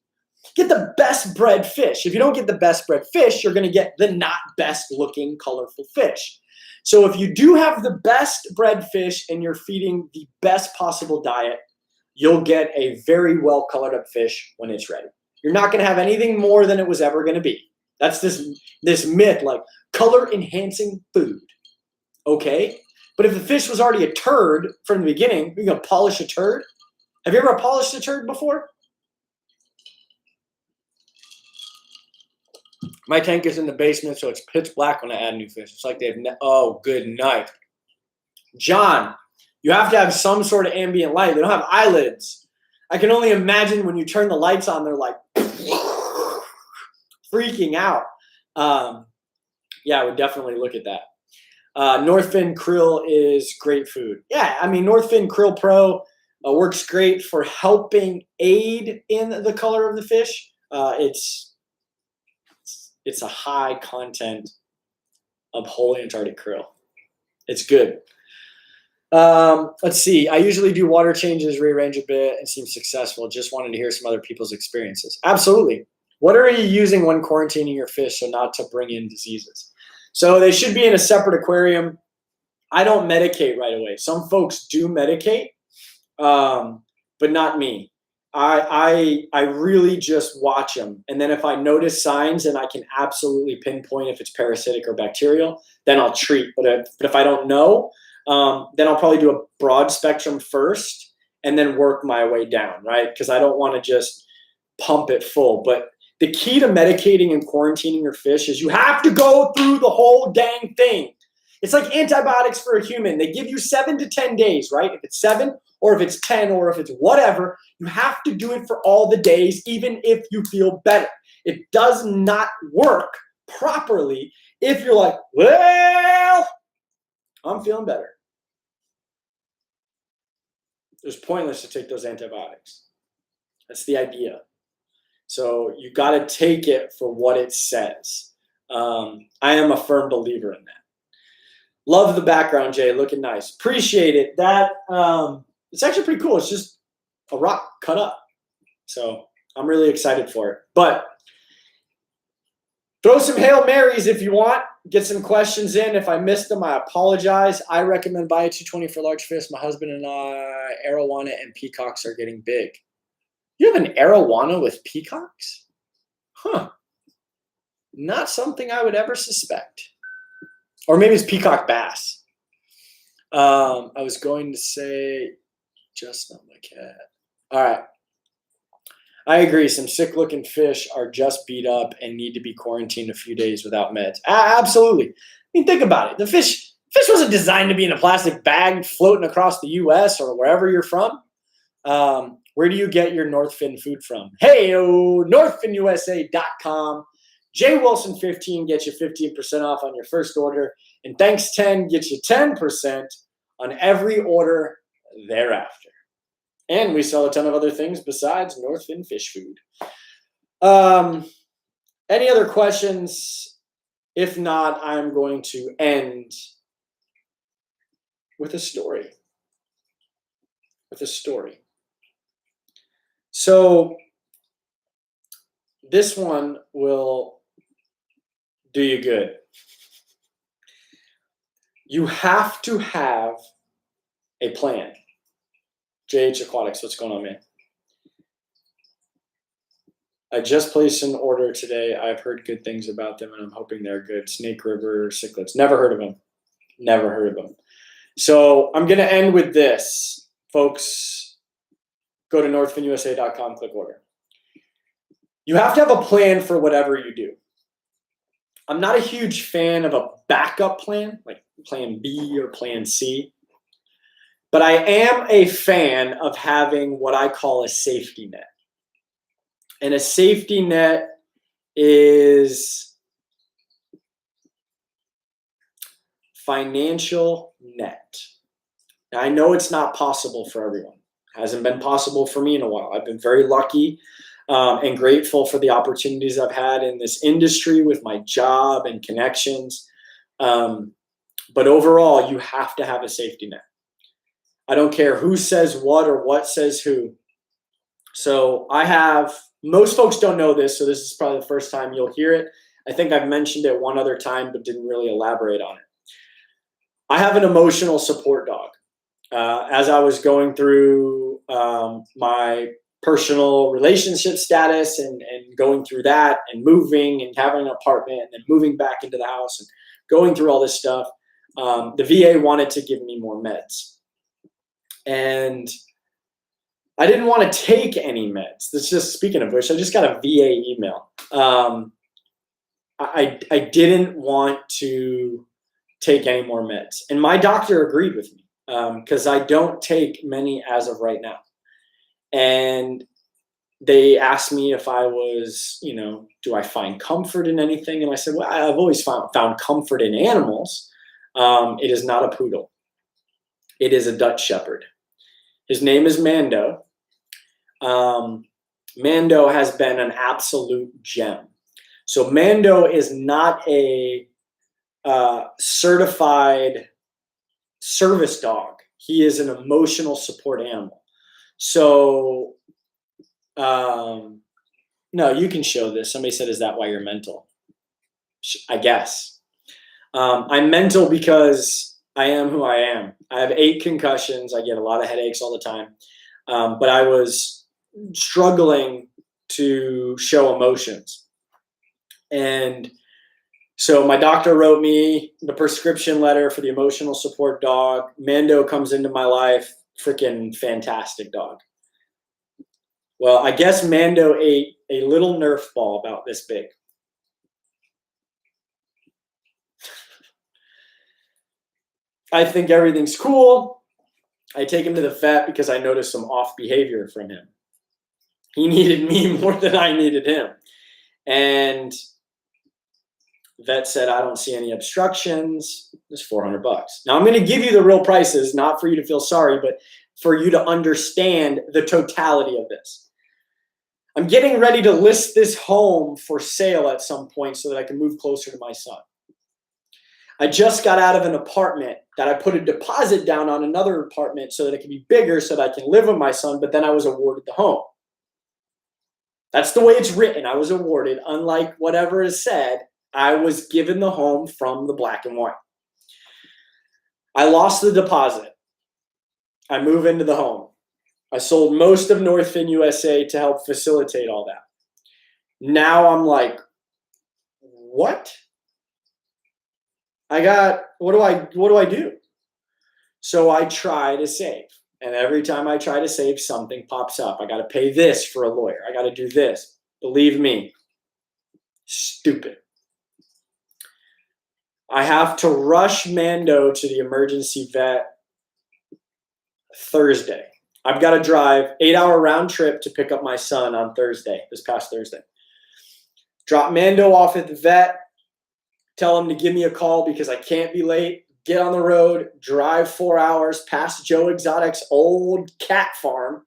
Get the best bred fish. If you don't get the best bred fish, you're going to get the not best looking colorful fish. So if you do have the best bred fish and you're feeding the best possible diet, you'll get a very well colored up fish when it's ready. You're not going to have anything more than it was ever going to be. That's this myth, like color enhancing food. Okay? But if the fish was already a turd from the beginning, you're going to polish a turd? Have you ever polished a turd before? My tank is in the basement, so it's pitch black when I add new fish. It's like they have oh, good night. John, you have to have some sort of ambient light. They don't have eyelids. I can only imagine when you turn the lights on, they're like freaking out. Yeah, I would definitely look at that. Northfin krill is great food. Yeah, I mean, Northfin Krill Pro works great for helping aid in the color of the fish. It's a high content of whole Antarctic krill. It's good. Let's see. I usually do water changes, rearrange a bit, and seem successful. Just wanted to hear some other people's experiences. Absolutely. What are you using when quarantining your fish so not to bring in diseases? So they should be in a separate aquarium. I don't medicate right away. Some folks do medicate, but not me. I really just watch them. And then if I notice signs and I can absolutely pinpoint if it's parasitic or bacterial, then I'll treat. But if I don't know, then I'll probably do a broad spectrum first and then work my way down, right? Because I don't want to just pump it full. But the key to medicating and quarantining your fish is you have to go through the whole dang thing. It's like antibiotics for a human. They give you 7 to 10 days, right? If it's 7 or if it's 10 or if it's whatever, you have to do it for all the days, even if you feel better. It does not work properly if you're like, well, I'm feeling better. It was pointless to take those antibiotics. That's the idea. So you got to take it for what it says. I am a firm believer in that. Love the background, Jay. Looking nice. Appreciate it. That it's actually pretty cool. It's just a rock cut up. So I'm really excited for it. But throw some Hail Marys if you want. Get some questions in. If I missed them, I apologize. I recommend buy a 220 for large fish. My husband and I, arowana and peacocks are getting big. You have an arowana with peacocks? Huh. Not something I would ever suspect. Or maybe it's peacock bass. I was going to say, just not my cat. All right. I agree. Some sick-looking fish are just beat up and need to be quarantined a few days without meds. Absolutely. I mean, think about it. The fish wasn't designed to be in a plastic bag floating across the U.S. or wherever you're from. Where do you get your Northfin food from? Hey, NorthFinUSA.com. JWilson15 gets you 15% off on your first order. And Thanks 10 gets you 10% on every order thereafter. And we sell a ton of other things besides Northfin fish food. Any other questions? If not, I'm going to end with a story. So this one will do you good. You have to have a plan. JH Aquatics, what's going on, man? I just placed an order today. I've heard good things about them, and I'm hoping they're good. Snake River cichlids. Never heard of them. So I'm going to end with this. Folks, go to NorthFinUSA.com, click order. You have to have a plan for whatever you do. I'm not a huge fan of a backup plan, like plan B or plan C. But I am a fan of having what I call a safety net. And a safety net is financial net. Now, I know it's not possible for everyone. It hasn't been possible for me in a while. I've been very lucky and grateful for the opportunities I've had in this industry with my job and connections. But overall, you have to have a safety net. I don't care who says what or what says who. So most folks don't know this, so this is probably the first time you'll hear it. I think I've mentioned it one other time, but didn't really elaborate on it. I have an emotional support dog. As I was going through my personal relationship status and going through that and moving and having an apartment and then moving back into the house and going through all this stuff, the VA wanted to give me more meds. And I didn't want to take any meds. That's just, speaking of which, I just got a VA email. I didn't want to take any more meds. And my doctor agreed with me because I don't take many as of right now. And they asked me if I was, do I find comfort in anything? And I said, well, I've always found comfort in animals. It is not a poodle. It is a Dutch Shepherd. His name is Mando. Mando has been an absolute gem. So Mando is not a certified service dog. He is an emotional support animal. So, no, you can show this. Somebody said, is that why you're mental? I guess. I'm mental because I am who I am. I have 8 concussions. I get a lot of headaches all the time. But I was struggling to show emotions. And so my doctor wrote me the prescription letter for the emotional support dog. Mando comes into my life. Freaking fantastic dog. Well, I guess Mando ate a little Nerf ball about this big. I think everything's cool. I take him to the vet because I noticed some off behavior from him. He needed me more than I needed him. And vet said, I don't see any obstructions. It's $400. Now I'm going to give you the real prices, not for you to feel sorry, but for you to understand the totality of this. I'm getting ready to list this home for sale at some point so that I can move closer to my son. I just got out of an apartment that I put a deposit down on another apartment so that it can be bigger so that I can live with my son, but then I was awarded the home. That's the way it's written. I was awarded. Unlike whatever is said, I was given the home from the black and white. I lost the deposit. I move into the home. I sold most of NorthFinUSA to help facilitate all that. Now I'm like, what? What do I do? So I try to save. And every time I try to save, something pops up. I got to pay this for a lawyer. I got to do this. Believe me, stupid. I have to rush Mando to the emergency vet Thursday. I've got to drive 8-hour round trip to pick up my son on Thursday, this past Thursday. Drop Mando off at the vet, tell him to give me a call because I can't be late. Get on the road, drive 4 hours past Joe Exotic's old cat farm,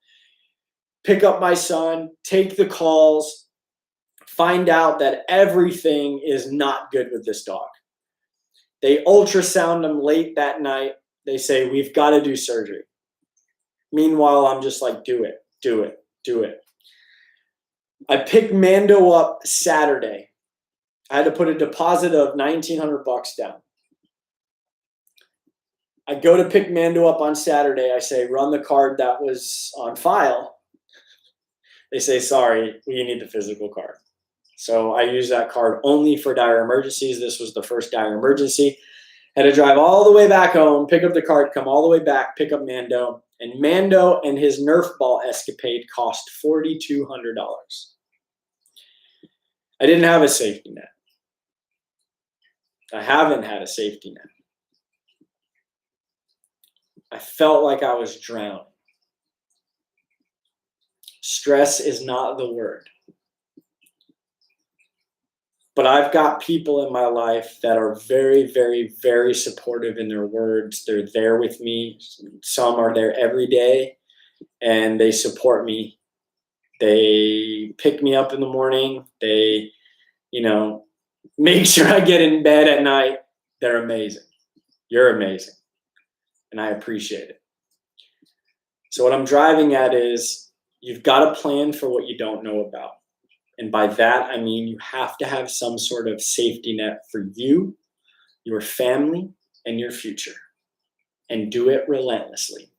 pick up my son, take the calls, find out that everything is not good with this dog. They ultrasound him late that night. They say, we've got to do surgery. Meanwhile, I'm just like, do it, do it, do it. I picked Mando up Saturday. I had to put a deposit of $1,900 down. I go to pick Mando up on Saturday. I say, run the card that was on file. They say, sorry, we need the physical card. So I use that card only for dire emergencies. This was the first dire emergency. Had to drive all the way back home, pick up the card, come all the way back, pick up Mando. And Mando and his Nerf ball escapade cost $4,200. I didn't have a safety net. I haven't had a safety net. I felt like I was drowning. Stress is not the word. But I've got people in my life that are very, very, very supportive in their words. They're there with me. Some are there every day, and they support me. They pick me up in the morning. They, make sure I get in bed at night. They're amazing. You're amazing. And I appreciate it. So what I'm driving at is you've got to plan for what you don't know about. And by that, I mean you have to have some sort of safety net for you, your family, and your future. And do it relentlessly.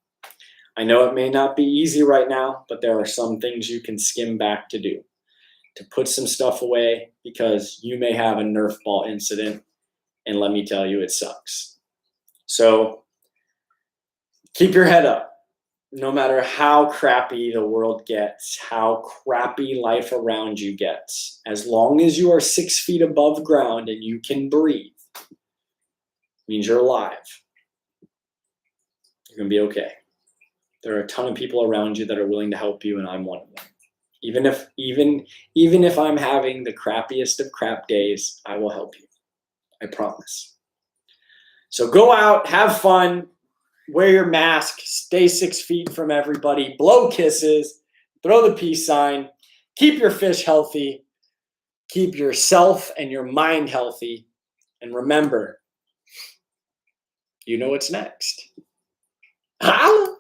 I know it may not be easy right now, but there are some things you can skim back to do. To put some stuff away because you may have a Nerf ball incident. And let me tell you, it sucks. So keep your head up. No matter how crappy the world gets, how crappy life around you gets, as long as you are 6 feet above ground and you can breathe, means you're alive. You're going to be okay. There are a ton of people around you that are willing to help you, and I'm one of them. Even if I'm having the crappiest of crap days, I will help you. I promise. So go out, have fun. Wear your mask, stay 6 feet from everybody, blow kisses, throw the peace sign, keep your fish healthy, keep yourself and your mind healthy, and remember, you know what's next. Holla!